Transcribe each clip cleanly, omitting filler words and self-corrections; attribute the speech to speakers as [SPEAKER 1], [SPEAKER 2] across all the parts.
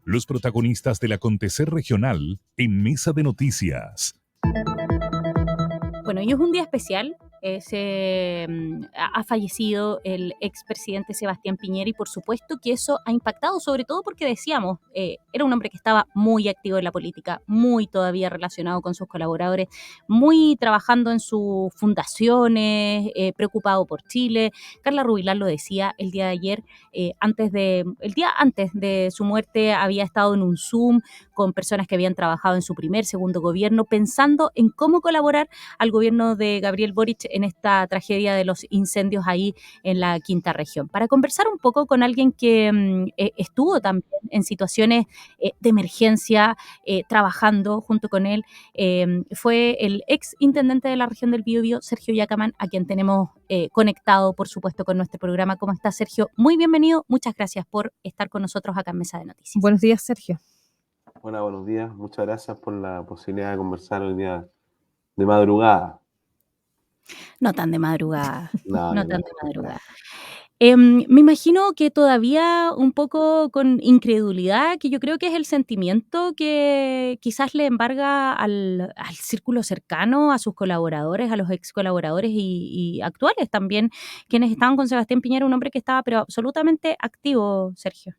[SPEAKER 1] Los protagonistas del acontecer regional en Mesa de Noticias.
[SPEAKER 2] Bueno, y es un día especial. Ha fallecido el expresidente Sebastián Piñera y por supuesto que eso ha impactado, sobre todo porque decíamos, era un hombre que estaba muy activo en la política, muy todavía relacionado con sus colaboradores, muy trabajando en sus fundaciones, preocupado por Chile. Carla Rubilar lo decía el día de ayer, el día antes de su muerte había estado en un Zoom con personas que habían trabajado en su segundo gobierno, pensando en cómo colaborar al gobierno de Gabriel Boric en esta tragedia de los incendios ahí en la quinta región. Para conversar un poco con alguien que estuvo también en situaciones de emergencia, trabajando junto con él, fue el ex intendente de la región del Biobío, Sergio Yacamán, a quien tenemos conectado, por supuesto, con nuestro programa. ¿Cómo está, Sergio? Muy bienvenido. Muchas gracias por estar con nosotros acá en Mesa de Noticias.
[SPEAKER 3] Buenos días, Sergio.
[SPEAKER 4] Hola, buenos días. Muchas gracias por la posibilidad de conversar hoy día de madrugada.
[SPEAKER 2] No tan de madrugada.
[SPEAKER 4] No
[SPEAKER 2] Tan de madrugada. Me imagino que todavía un poco con incredulidad, que yo creo que es el sentimiento que quizás le embarga al círculo cercano, a sus colaboradores, a los ex colaboradores y actuales también, quienes estaban con Sebastián Piñera, un hombre que estaba pero absolutamente activo, Sergio.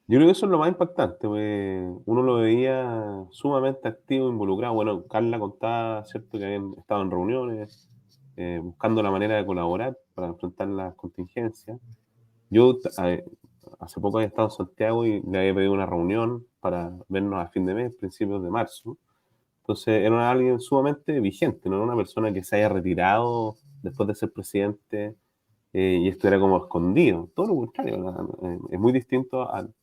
[SPEAKER 4] Yo creo que eso es lo más impactante, uno lo veía sumamente activo, involucrado. Bueno, Carla contaba, ¿cierto?, que habían estado en reuniones, buscando la manera de colaborar para enfrentar las contingencias. Yo hace poco había estado en Santiago y le había pedido una reunión para vernos a fin de mes, principios de marzo. Entonces era alguien sumamente vigente, no era una persona que se haya retirado después de ser presidente y estuviera como escondido. Todo lo contrario, es muy distinto en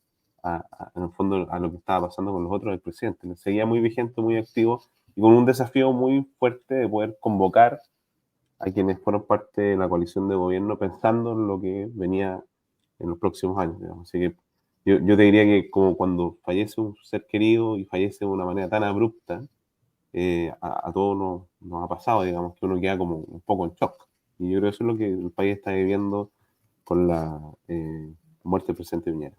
[SPEAKER 4] el fondo a lo que estaba pasando con los otros expresidentes. Seguía muy vigente, muy activo y con un desafío muy fuerte de poder convocar a quienes fueron parte de la coalición de gobierno pensando en lo que venía en los próximos años, digamos. Así que yo te diría que como cuando fallece un ser querido y fallece de una manera tan abrupta, a todos nos ha pasado, digamos, que uno queda como un poco en shock. Y yo creo que eso es lo que el país está viviendo con la muerte del presidente Piñera.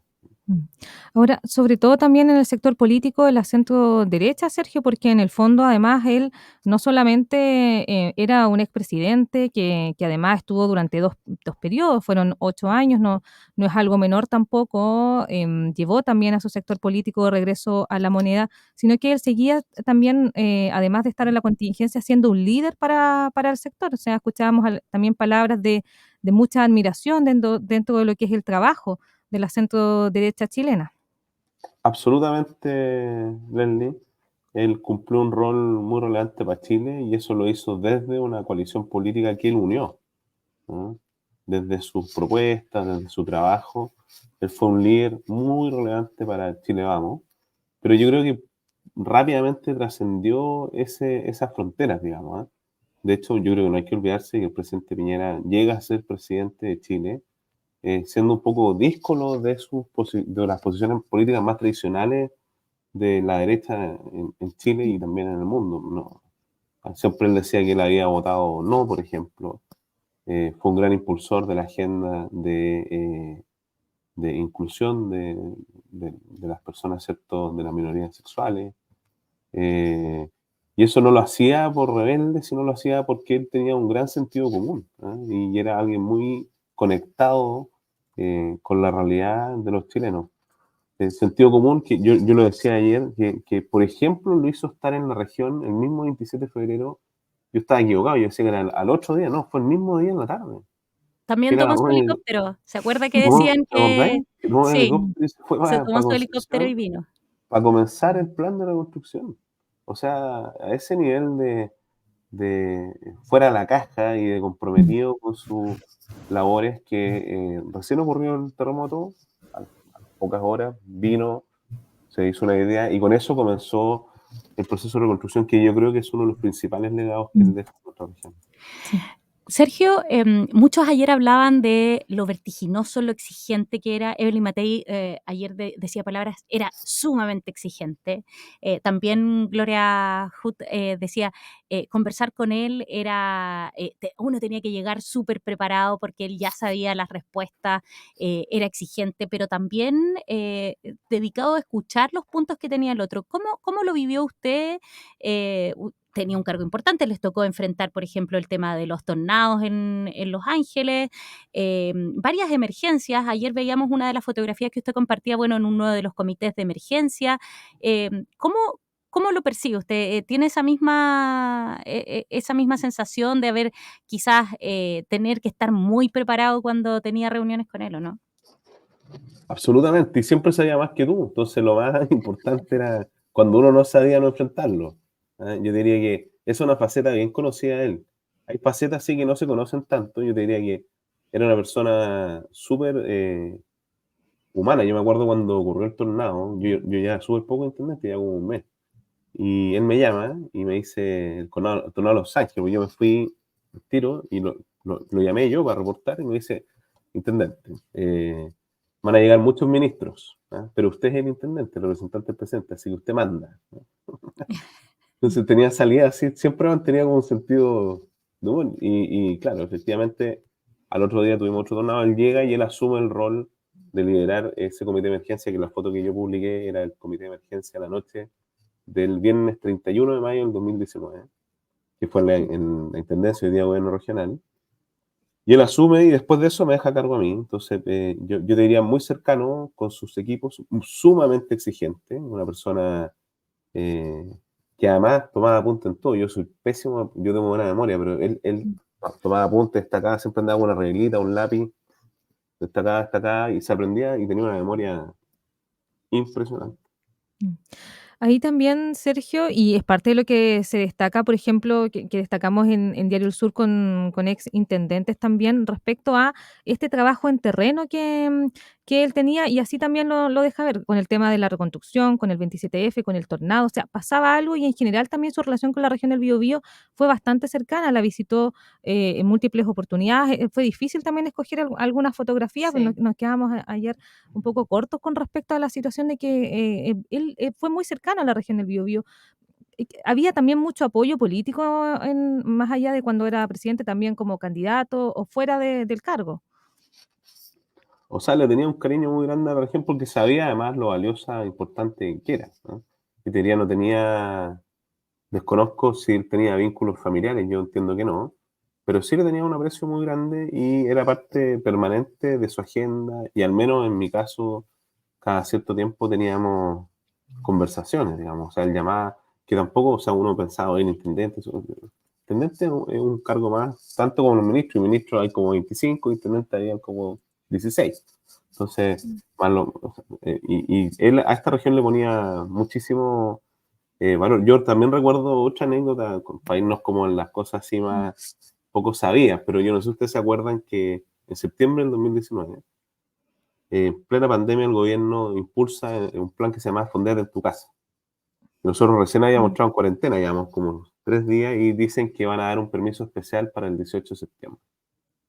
[SPEAKER 3] Ahora, sobre todo también en el sector político, el acento derecha, Sergio, porque en el fondo, además, él no solamente era un expresidente que además estuvo durante dos periodos, fueron 8 años, no es algo menor tampoco, llevó también a su sector político de regreso a la moneda, sino que él seguía también, además de estar en la contingencia, siendo un líder para el sector. O sea, escuchábamos también palabras de mucha admiración dentro de lo que es el trabajo de la centro derecha chilena.
[SPEAKER 4] Absolutamente, Leslie. Él cumplió un rol muy relevante para Chile y eso lo hizo desde una coalición política que él unió, ¿no? Desde sus propuestas, desde su trabajo. Él fue un líder muy relevante para Chile Vamos, pero yo creo que rápidamente trascendió esas fronteras, digamos, ¿eh? De hecho, yo creo que no hay que olvidarse que el presidente Piñera llega a ser presidente de Chile siendo un poco díscolo de las posiciones políticas más tradicionales de la derecha en Chile y también en el mundo, ¿no? Siempre él decía que él había votado no, por ejemplo. Fue un gran impulsor de la agenda de inclusión de las personas, ¿cierto?, de las minorías sexuales. Y eso no lo hacía por rebelde, sino lo hacía porque él tenía un gran sentido común, ¿eh? Y era alguien muy conectado con la realidad de los chilenos. El sentido común, que yo lo decía ayer, que por ejemplo lo hizo estar en la región el mismo 27 de febrero. Yo estaba equivocado, yo decía que era al otro día, no, fue el mismo día en la tarde.
[SPEAKER 2] También tomó su helicóptero. ¿Se acuerda que decían que sí, se tomó su helicóptero y vino?
[SPEAKER 4] Para comenzar el plan de reconstrucción. O sea, a ese nivel de fuera de la caja y de comprometido con sus labores que recién ocurrió el terremoto, a pocas horas vino, se hizo una idea y con eso comenzó el proceso de reconstrucción que yo creo que es uno de los principales legados que él deja a nuestra región.
[SPEAKER 2] Sergio, muchos ayer hablaban de lo vertiginoso, lo exigente que era. Evelyn Matei ayer decía palabras, era sumamente exigente. También Gloria Hood decía, conversar con él era, uno tenía que llegar súper preparado porque él ya sabía las respuestas, era exigente, pero también dedicado a escuchar los puntos que tenía el otro. ¿Cómo lo vivió usted? Tenía un cargo importante, les tocó enfrentar, por ejemplo, el tema de los tornados en Los Ángeles, varias emergencias. Ayer veíamos una de las fotografías que usted compartía, bueno, en uno de los comités de emergencia. ¿Cómo lo percibe usted? ¿Tiene esa misma sensación de haber quizás tener que estar muy preparado cuando tenía reuniones con él o no?
[SPEAKER 4] Absolutamente, y siempre sabía más que tú. Entonces, lo más importante era cuando uno no sabía no enfrentarlo. Yo diría que es una faceta bien conocida de él. Hay facetas sí que no se conocen tanto. Yo te diría que era una persona súper humana. Yo me acuerdo cuando ocurrió el tornado, yo ya súper poco intendente, ya como un mes. Y él me llama y me dice el tornado de Los Ángeles, porque yo me fui al tiro y lo llamé yo para reportar y me dice, intendente, van a llegar muchos ministros, ¿ah? Pero usted es el intendente, el representante del presidente, así que usted manda, ¿no? Entonces tenía salida así, siempre mantenía como un sentido de humor. Y claro, efectivamente, al otro día tuvimos otro tornado, él llega y él asume el rol de liderar ese comité de emergencia, que la foto que yo publiqué era el comité de emergencia a la noche del viernes 31 de mayo del 2019, que fue en la Intendencia, hoy día Gobierno Regional. Y él asume y después de eso me deja a cargo a mí. Entonces, yo te diría muy cercano con sus equipos, sumamente exigente, una persona eh, que además tomaba apunte en todo. Yo soy pésimo, yo tengo buena memoria, pero él tomaba apunte, destacaba, siempre andaba con una reglita, un lápiz, destacaba, y se aprendía y tenía una memoria impresionante.
[SPEAKER 3] Mm. Ahí también, Sergio, y es parte de lo que se destaca, por ejemplo, que destacamos en Diario El Sur con ex intendentes también respecto a este trabajo en terreno que él tenía, y así también lo deja ver con el tema de la reconstrucción, con el 27F, con el tornado. O sea, pasaba algo, y en general también su relación con la región del Biobío fue bastante cercana. La visitó en múltiples oportunidades. Fue difícil también escoger algunas fotografías, pues
[SPEAKER 2] Sí.
[SPEAKER 3] nos quedamos ayer un poco cortos con respecto a la situación de que él fue muy cercano a la región del Biobío. Había también mucho apoyo político más allá de cuando era presidente, también como candidato o fuera del cargo.
[SPEAKER 4] O sea, le tenía un cariño muy grande a la región porque sabía además lo valiosa e importante que era, ¿no? Y te diría, no tenía, desconozco si él tenía vínculos familiares, yo entiendo que no, pero sí le tenía un aprecio muy grande y era parte permanente de su agenda, y al menos en mi caso, cada cierto tiempo teníamos conversaciones, digamos. O sea, él llamaba, que tampoco, o sea, uno pensaba en intendente. Intendente es un cargo más, tanto como los ministros, y ministros hay como 25, intendentes habían como 16. Entonces, o sea, y él a esta región le ponía muchísimo valor. Yo también recuerdo otra anécdota, para irnos como en las cosas así más poco sabidas, pero yo no sé si ustedes se acuerdan que en septiembre del 2019, en plena pandemia, el gobierno impulsa un plan que se llama Fondar en tu casa. Nosotros recién habíamos
[SPEAKER 3] Mm.
[SPEAKER 4] entrado en cuarentena, llevamos como 3 días, y dicen que van a dar un permiso especial para el 18 de septiembre.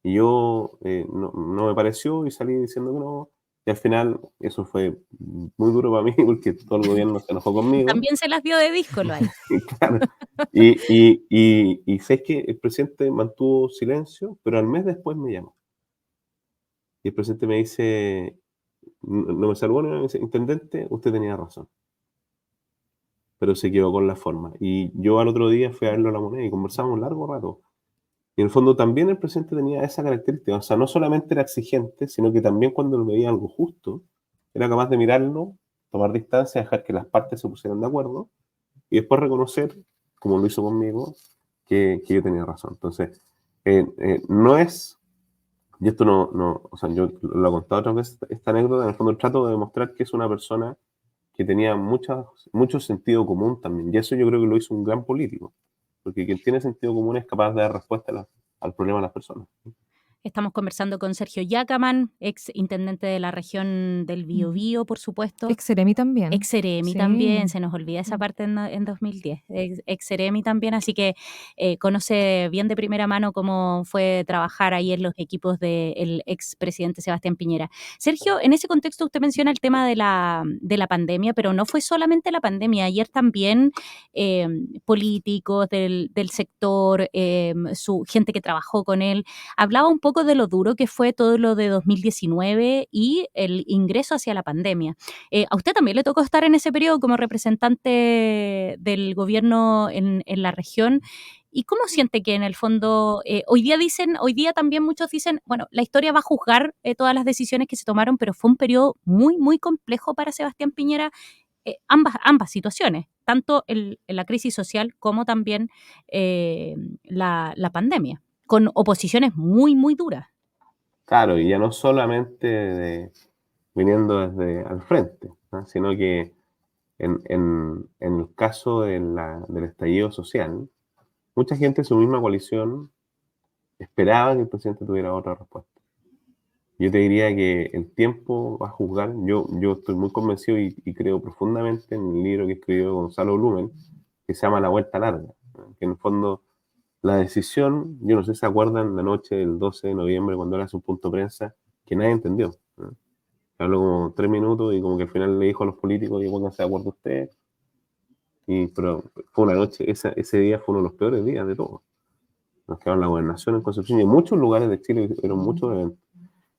[SPEAKER 4] Y yo no me pareció y salí diciendo que no. Y al final eso fue muy duro para mí porque todo el gobierno se enojó conmigo.
[SPEAKER 2] También se las dio de disco, lo hay.
[SPEAKER 4] Y claro, y sé que el presidente mantuvo silencio, pero al mes después me llamó. Y el presidente me dice, no me saludó, me dice, intendente, usted tenía razón, pero se equivocó en la forma. Y yo al otro día fui a verlo a La Moneda y conversamos un largo rato. Y en el fondo también el presidente tenía esa característica. O sea, no solamente era exigente, sino que también cuando él veía algo justo, era capaz de mirarlo, tomar distancia, dejar que las partes se pusieran de acuerdo y después reconocer, como lo hizo conmigo, que yo tenía razón. Entonces, no es, y esto o sea, yo lo he contado otras veces, esta anécdota, en el fondo trato de demostrar que es una persona que tenía mucho sentido común también. Y eso yo creo que lo hizo un gran político, porque quien tiene sentido común es capaz de dar respuesta al problema a las personas.
[SPEAKER 2] Estamos conversando con Sergio Yacaman, ex intendente de la región del Biobío, por supuesto.
[SPEAKER 3] Ex Seremi también.
[SPEAKER 2] Ex Seremi
[SPEAKER 3] Sí.
[SPEAKER 2] también, se nos olvida esa parte en 2010. Ex Seremi también, así que conoce bien de primera mano cómo fue trabajar ahí en los equipos del expresidente Sebastián Piñera. Sergio, en ese contexto usted menciona el tema de la pandemia, pero no fue solamente la pandemia. Ayer también políticos del sector, su gente que trabajó con él, hablaba un poco de lo duro que fue todo lo de 2019 y el ingreso hacia la pandemia. A usted también le tocó estar en ese periodo como representante del gobierno en la región. ¿Y cómo siente que en el fondo, hoy día también muchos dicen, bueno, la historia va a juzgar todas las decisiones que se tomaron, pero fue un periodo muy, muy complejo para Sebastián Piñera, ambas situaciones, tanto en la crisis social como también la pandemia, con oposiciones muy, muy duras.
[SPEAKER 4] Claro, y ya no solamente viniendo desde al frente, ¿no? Sino que en el caso del estallido social, mucha gente de su misma coalición esperaba que el presidente tuviera otra respuesta. Yo te diría que el tiempo va a juzgar. Yo estoy muy convencido y creo profundamente en el libro que escribió Gonzalo Blumen, que se llama La Vuelta Larga, ¿no? Que en el fondo la decisión, yo no sé si se acuerdan la noche del 12 de noviembre cuando era su punto de prensa, que nadie entendió, ¿no? Habló como 3 minutos y como que al final le dijo a los políticos, y pónganse de acuerdo ustedes. Pero fue una noche, ese día fue uno de los peores días de todos. Nos quedaron la gobernación en Concepción y en muchos lugares de Chile hubieron muchos eventos.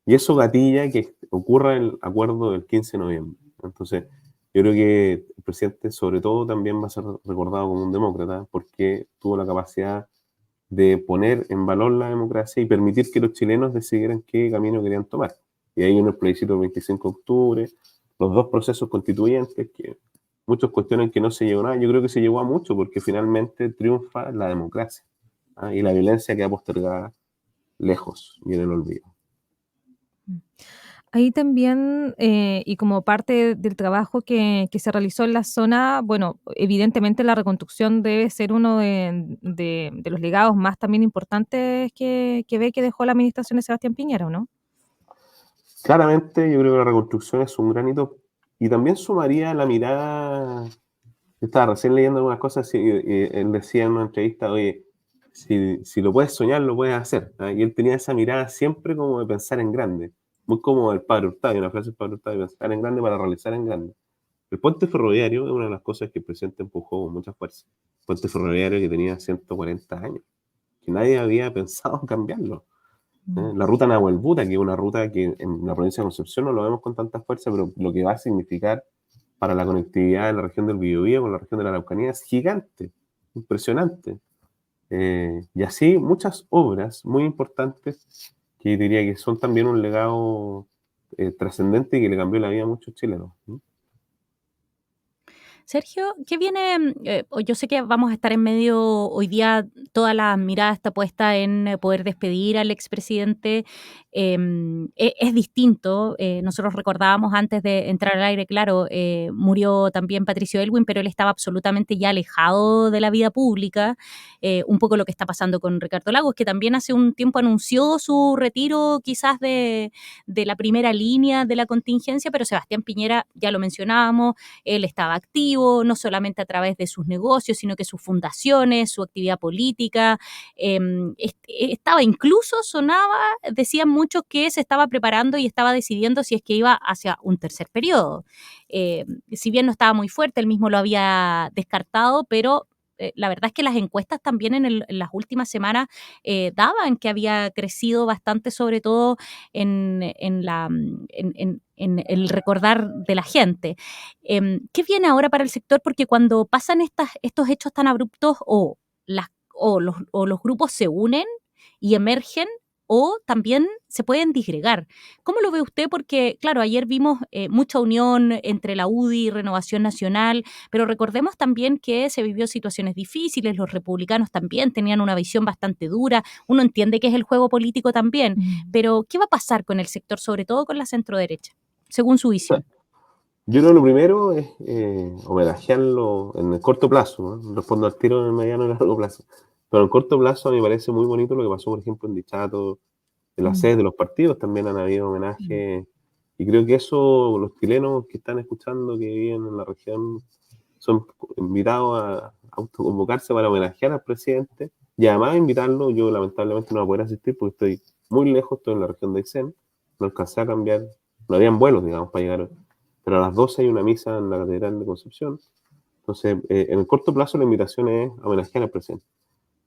[SPEAKER 4] Y eso gatilla que ocurra el acuerdo del 15 de noviembre. Entonces, yo creo que el presidente sobre todo también va a ser recordado como un demócrata porque tuvo la capacidad de poner en valor la democracia y permitir que los chilenos decidieran qué camino querían tomar. Y ahí en el plebiscito del 25 de octubre, los 2 procesos constituyentes, que muchos cuestionan que no se llegó a nada. Yo creo que se llegó a mucho porque finalmente triunfa la democracia, ¿ah? Y la violencia queda postergada lejos y en el olvido.
[SPEAKER 3] Ahí también, y como parte del trabajo que se realizó en la zona, bueno, evidentemente la reconstrucción debe ser uno de los legados más también importantes que ve que dejó la administración de Sebastián Piñera, ¿o no?
[SPEAKER 4] Claramente, yo creo que la reconstrucción es un gran hito y también sumaría la mirada. Estaba recién leyendo algunas cosas y él decía en una entrevista, oye, si lo puedes soñar, lo puedes hacer, ¿ah? Y él tenía esa mirada siempre como de pensar en grande, muy como el padre Hurtado, hay una frase del padre Hurtado, de pensar en grande para realizar en grande. El puente ferroviario es una de las cosas que el presidente empujó con mucha fuerza. El puente ferroviario que tenía 140 años, que nadie había pensado cambiarlo. La ruta Nahuelbuta, que es una ruta que en la provincia de Concepción no lo vemos con tanta fuerza, pero lo que va a significar para la conectividad de la región del Biobío con la región de la Araucanía es gigante, impresionante. Y así muchas obras muy importantes que diría que son también un legado trascendente y que le cambió la vida a muchos chilenos, ¿no?
[SPEAKER 2] Sergio, ¿qué viene? Yo sé que vamos a estar en medio, hoy día toda la mirada está puesta en poder despedir al expresidente. Es distinto, nosotros recordábamos antes de entrar al aire, claro, murió también Patricio Elwin, pero él estaba absolutamente ya alejado de la vida pública. Un poco lo que está pasando con Ricardo Lagos, que también hace un tiempo anunció su retiro quizás de la primera línea de la contingencia, pero Sebastián Piñera, ya lo mencionábamos, él estaba activo, no solamente a través de sus negocios, sino que sus fundaciones, su actividad política. Estaba incluso, decían muchos que se estaba preparando y estaba decidiendo si es que iba hacia un tercer periodo. Si bien no estaba muy fuerte, él mismo lo había descartado, pero la verdad es que las encuestas también en las últimas semanas daban que había crecido bastante, sobre todo en el recordar de la gente. ¿Qué viene ahora para el sector? Porque cuando pasan estos hechos tan abruptos o los grupos se unen y emergen, o también se pueden disgregar. ¿Cómo lo ve usted? Porque, claro, ayer vimos mucha unión entre la UDI y Renovación Nacional, pero recordemos también que se vivió situaciones difíciles, los republicanos también tenían una visión bastante dura, uno entiende que es el juego político también, pero ¿qué va a pasar con el sector, sobre todo con la centroderecha, según su visión?
[SPEAKER 4] Yo creo que lo primero es homenajearlo en el corto plazo, ¿no? Respondo al tiro en el mediano y largo plazo. Pero en el corto plazo a mí me parece muy bonito lo que pasó, por ejemplo, en Dichato, En las sedes de los partidos también han habido homenajes, y creo que eso los chilenos que están escuchando, que viven en la región, son invitados a autoconvocarse para homenajear al presidente, y además invitarlo. Yo lamentablemente no voy a poder asistir porque estoy muy lejos, estoy en la región de Aysén, no alcancé a cambiar, no habían vuelos, digamos, para llegar, pero a las 12 hay una misa en la Catedral de Concepción. Entonces, en el corto plazo la invitación es a homenajear al presidente.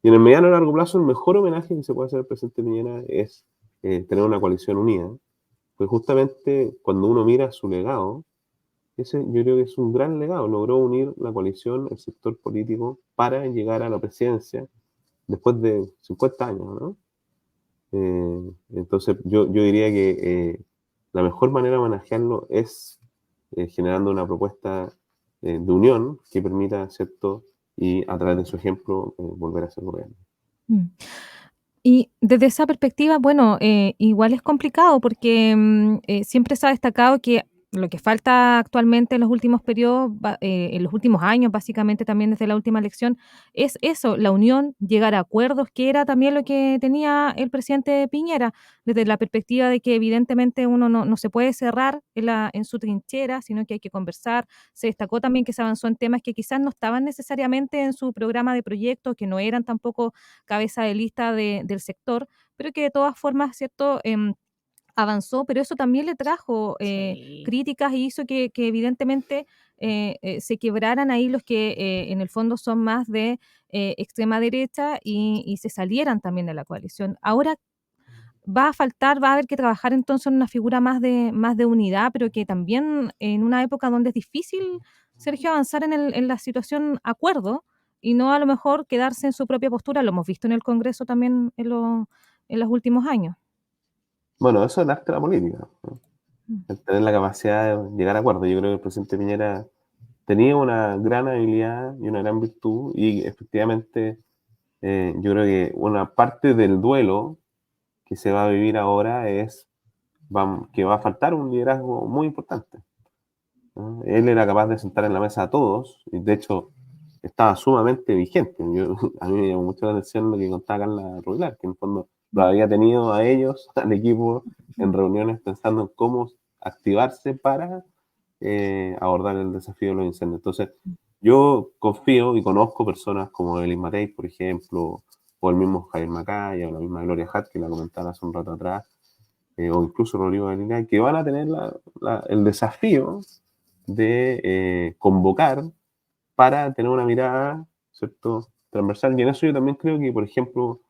[SPEAKER 4] Y en el mediano y largo plazo el mejor homenaje que se puede hacer al presidente Piñera es tener una coalición unida, pues justamente cuando uno mira su legado, ese yo creo que es un gran legado. Logró unir la coalición, el sector político, para llegar a la presidencia después de 50 años, ¿no? Entonces yo diría que la mejor manera de homenajearlo es generando una propuesta de unión que permita, ¿cierto?, y a través de su ejemplo volver a ser gobierno.
[SPEAKER 3] Mm. Y desde esa perspectiva, bueno, igual es complicado porque siempre se ha destacado que lo que falta actualmente en los últimos periodos, en los últimos años, básicamente también desde la última elección, es eso, la unión, llegar a acuerdos, que era también lo que tenía el presidente Piñera, desde la perspectiva de que evidentemente uno no se puede cerrar en su trinchera, sino que hay que conversar. Se destacó también que se avanzó en temas que quizás no estaban necesariamente en su programa de proyectos, que no eran tampoco cabeza de lista del sector, pero que de todas formas, ¿cierto? Avanzó, pero eso también le trajo
[SPEAKER 2] Sí.
[SPEAKER 3] críticas y hizo que evidentemente se quebraran ahí los que en el fondo son más de extrema derecha y se salieran también de la coalición. Ahora va a faltar, va a haber que trabajar entonces en una figura más de unidad, pero que también en una época donde es difícil, Sergio, avanzar en la situación acuerdo y no a lo mejor quedarse en su propia postura. Lo hemos visto en el Congreso también en los últimos años.
[SPEAKER 4] Bueno, eso es el arte de la política, ¿no?
[SPEAKER 3] Mm.
[SPEAKER 4] El tener la capacidad de llegar a acuerdos. Yo creo que el presidente Piñera tenía una gran habilidad y una gran virtud, y efectivamente yo creo que una parte del duelo que se va a vivir ahora es que va a faltar un liderazgo muy importante, ¿no? Él era capaz de sentar en la mesa a todos, y de hecho estaba sumamente vigente. A mí me llamó mucho la atención lo que contaba Carla Rubilar, que en el fondo lo había tenido a ellos, al equipo, en reuniones pensando en cómo activarse para abordar el desafío de los incendios. Entonces, yo confío y conozco personas como Elis Matei, por ejemplo, o el mismo Javier Macaya, o la misma Gloria Hatt, que la comentaba hace un rato atrás, o incluso Rodrigo Galina, que van a tener el desafío de convocar para tener una mirada, ¿cierto?, transversal. Y en eso yo también creo que, por ejemplo,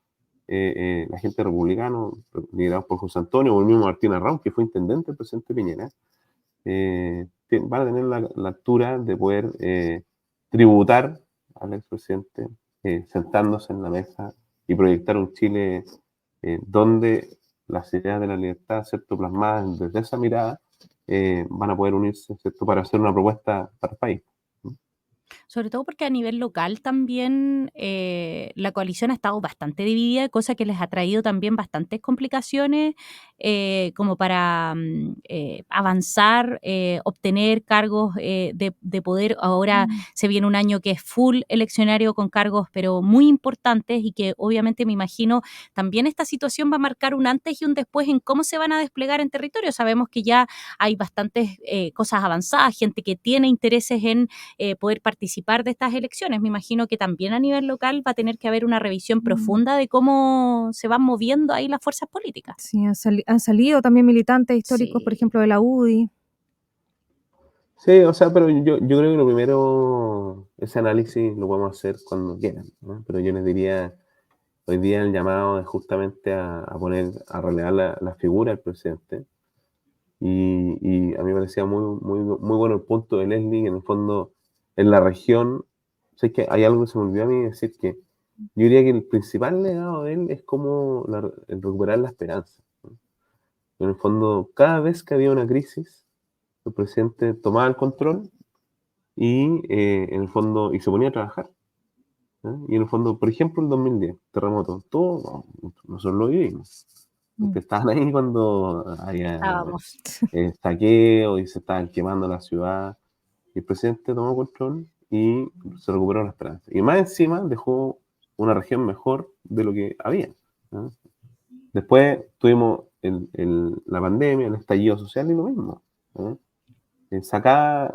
[SPEAKER 4] la gente republicana, liderados por José Antonio, o el mismo Martín Arraun, que fue intendente del presidente Piñera, van a tener la altura de poder tributar al expresidente, sentándose en la mesa y proyectar un Chile donde las ideas de la libertad, ¿cierto?, plasmadas desde esa mirada, van a poder unirse, ¿cierto?, para hacer una propuesta para el país.
[SPEAKER 2] Sobre todo porque a nivel local también la coalición ha estado bastante dividida, cosa que les ha traído también bastantes complicaciones como para avanzar, obtener cargos de poder. Ahora se viene un año que es full eleccionario con cargos pero muy importantes y que obviamente me imagino también esta situación va a marcar un antes y un después en cómo se van a desplegar en territorio. Sabemos que ya hay bastantes cosas avanzadas, gente que tiene intereses en poder participar de estas elecciones. Me imagino que también a nivel local va a tener que haber una revisión profunda de cómo se van moviendo ahí las fuerzas políticas.
[SPEAKER 3] Sí, han salido también militantes históricos, por
[SPEAKER 2] Sí.
[SPEAKER 3] ejemplo, de la UDI.
[SPEAKER 4] Sí, o sea, pero yo creo que lo primero, ese análisis lo podemos hacer cuando quieran, ¿no? Pero yo les diría, hoy día el llamado es justamente a relevar la figura del presidente. Y a mí me parecía muy bueno el punto de Leslie, que en el fondo, en la región, sé que hay algo que se me olvidó a mí decir, que yo diría que el principal legado de él es como el recuperar la esperanza, ¿no? En el fondo, cada vez que había una crisis, el presidente tomaba el control y en el fondo, y se ponía a trabajar, ¿no? Y en el fondo, por ejemplo, el 2010, terremoto, todo, nosotros lo vivimos, porque estaban ahí cuando había
[SPEAKER 2] Estábamos.
[SPEAKER 4] saqueo y se estaban quemando la ciudad, y el presidente tomó control y se recuperó la esperanza. Y más encima dejó una región mejor de lo que había, ¿no? Después tuvimos la pandemia, el estallido social y lo mismo, ¿no? Sacar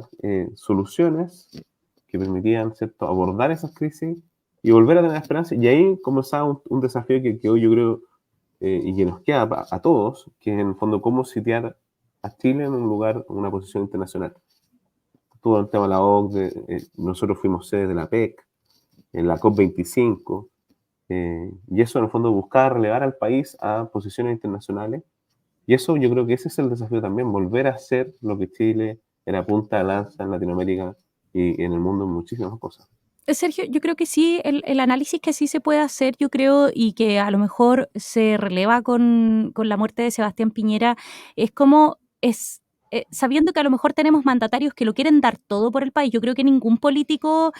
[SPEAKER 4] soluciones que permitían, ¿cierto?, abordar esas crisis y volver a tener esperanza. Y ahí comenzaba un desafío que hoy yo creo y que nos queda a todos, que es en el fondo cómo sitiar a Chile en un lugar, en una posición internacional. Todo el tema de la OCDE, nosotros fuimos sede de la PEC, en la COP25, y eso en el fondo buscaba relevar al país a posiciones internacionales. Y eso yo creo que ese es el desafío también, volver a ser lo que Chile era punta de lanza en Latinoamérica y en el mundo en muchísimas cosas.
[SPEAKER 2] Sergio, yo creo que sí, el análisis que sí se puede hacer, yo creo, y que a lo mejor se releva con la muerte de Sebastián Piñera, es como es. Sabiendo que a lo mejor tenemos mandatarios que lo quieren dar todo por el país, yo creo que ningún político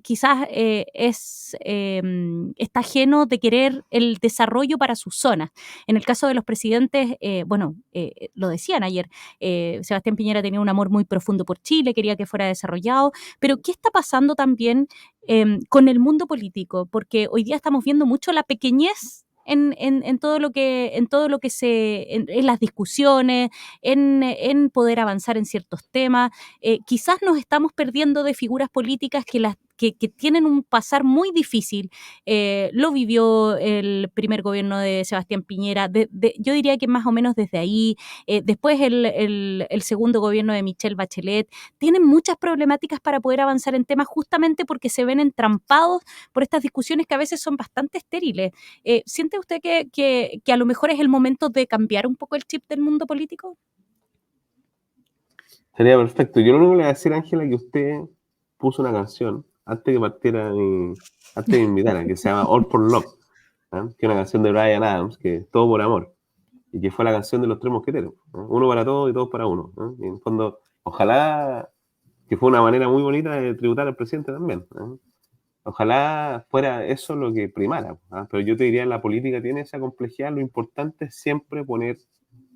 [SPEAKER 2] quizás está ajeno de querer el desarrollo para sus zonas. En el caso de los presidentes, lo decían ayer, Sebastián Piñera tenía un amor muy profundo por Chile, quería que fuera desarrollado, pero ¿qué está pasando también con el mundo político? Porque hoy día estamos viendo mucho la pequeñez en todo lo que en las discusiones, en poder avanzar en ciertos temas. Quizás nos estamos perdiendo de figuras políticas que tienen un pasar muy difícil. Lo vivió el primer gobierno de Sebastián Piñera, yo diría que más o menos desde ahí. Después el segundo gobierno de Michelle Bachelet. Tienen muchas problemáticas para poder avanzar en temas justamente porque se ven entrampados por estas discusiones que a veces son bastante estériles. ¿Siente usted que a lo mejor es el momento de cambiar un poco el chip del mundo político?
[SPEAKER 4] Sería perfecto. Yo lo único que le voy a decir, Ángela, que usted puso una canción antes que partiera, antes de invitar, que se llama All for Love, ¿eh? Que es una canción de Bryan Adams, que es Todo por Amor, y que fue la canción de los tres mosqueteros, ¿eh? Uno para todos y todos para uno, ¿eh? Y en el fondo, ojalá, que fue una manera muy bonita de tributar al presidente también, ¿eh? Ojalá fuera eso lo que primara, ¿eh? Pero yo te diría, la política tiene esa complejidad, lo importante es siempre poner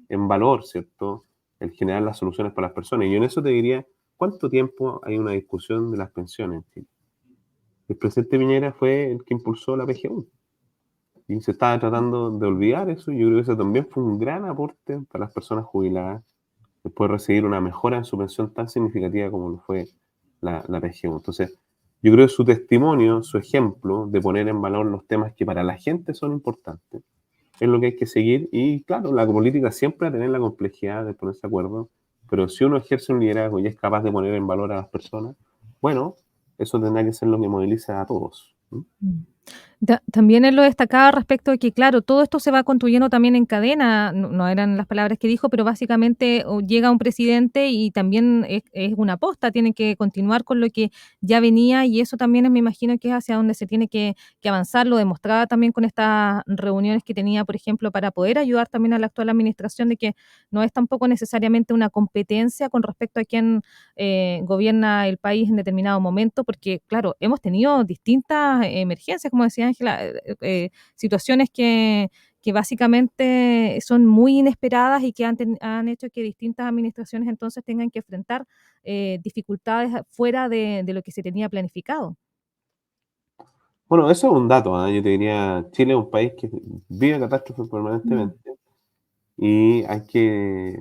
[SPEAKER 4] en valor, ¿cierto?, el generar las soluciones para las personas. Y yo en eso te diría, ¿cuánto tiempo hay una discusión de las pensiones en Chile? El presidente Piñera fue el que impulsó la PGU y se estaba tratando de olvidar eso. Yo creo que eso también fue un gran aporte para las personas jubiladas después de recibir una mejora en su pensión tan significativa como lo fue la PGU. Entonces, yo creo que su testimonio, su ejemplo de poner en valor los temas que para la gente son importantes, es lo que hay que seguir. Y claro, la política siempre va a tener la complejidad de ponerse de acuerdo, pero si uno ejerce un liderazgo y es capaz de poner en valor a las personas, bueno, eso tendrá que ser lo que moviliza a todos.
[SPEAKER 3] También él lo destacaba respecto de que, claro, todo esto se va construyendo también en cadena, no eran las palabras que dijo, pero básicamente llega un presidente y también es una aposta, tiene que continuar con lo que ya venía y eso también me imagino que es hacia donde se tiene que avanzar, lo demostraba también con estas reuniones que tenía, por ejemplo, para poder ayudar también a la actual administración de que no es tampoco necesariamente una competencia con respecto a quién gobierna el país en determinado momento, porque, claro, hemos tenido distintas emergencias, como decía Ángela, situaciones que básicamente son muy inesperadas y que han hecho que distintas administraciones entonces tengan que enfrentar dificultades fuera de lo que se tenía planificado.
[SPEAKER 4] Bueno, eso es un dato, ¿eh? Yo te diría, Chile es un país que vive catástrofes permanentemente y hay que,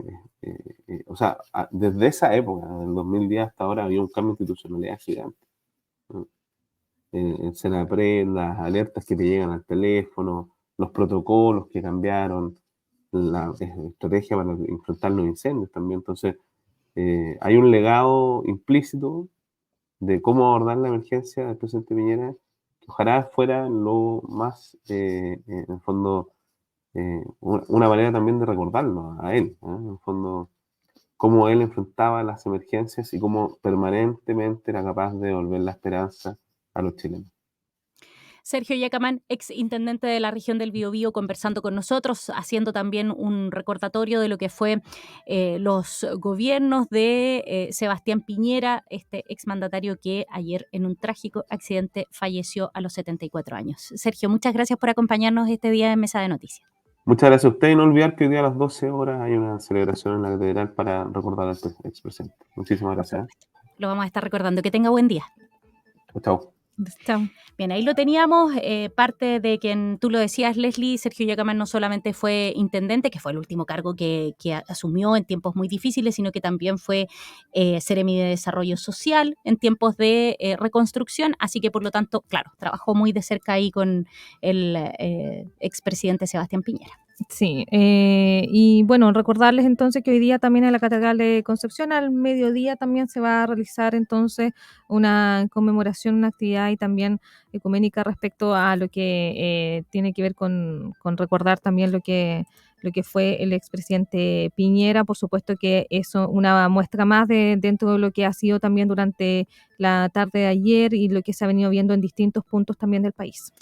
[SPEAKER 4] o sea, desde esa época, del 2010 hasta ahora, había un cambio de institucionalidad gigante, ¿no? El Senapred, las alertas que te llegan al teléfono, los protocolos que cambiaron, la estrategia para enfrentar los incendios también. Entonces, hay un legado implícito de cómo abordar la emergencia del presidente Piñera, que ojalá fuera lo más, en el fondo, una manera también de recordarlo a él, ¿eh? En el fondo, cómo él enfrentaba las emergencias y cómo permanentemente era capaz de devolver la esperanza a los chilenos.
[SPEAKER 2] Sergio Yacamán, ex intendente de la región del Biobío, conversando con nosotros, haciendo también un recordatorio de lo que fue los gobiernos de Sebastián Piñera, este exmandatario que ayer en un trágico accidente falleció a los 74 años. Sergio, muchas gracias por acompañarnos este día en Mesa de Noticias.
[SPEAKER 4] Muchas gracias a usted y no olvidar que hoy día a las 12 horas hay una celebración en la catedral para recordar al expresidente. Muchísimas gracias.
[SPEAKER 2] Lo vamos a estar recordando. Que tenga buen día.
[SPEAKER 4] Chao.
[SPEAKER 3] Chao.
[SPEAKER 2] Bien, ahí lo teníamos, parte de quien tú lo decías, Leslie, Sergio Yacaman no solamente fue intendente, que fue el último cargo que asumió en tiempos muy difíciles, sino que también fue Seremi de Desarrollo Social en tiempos de reconstrucción, así que por lo tanto, claro, trabajó muy de cerca ahí con el expresidente Sebastián Piñera.
[SPEAKER 3] Sí, y bueno, recordarles entonces que hoy día también en la Catedral de Concepción al mediodía también se va a realizar entonces una conmemoración, una actividad y también ecuménica respecto a lo que tiene que ver con recordar también lo que fue el expresidente Piñera. Por supuesto que eso una muestra más de dentro de lo que ha sido también durante la tarde de ayer y lo que se ha venido viendo en distintos puntos también del país.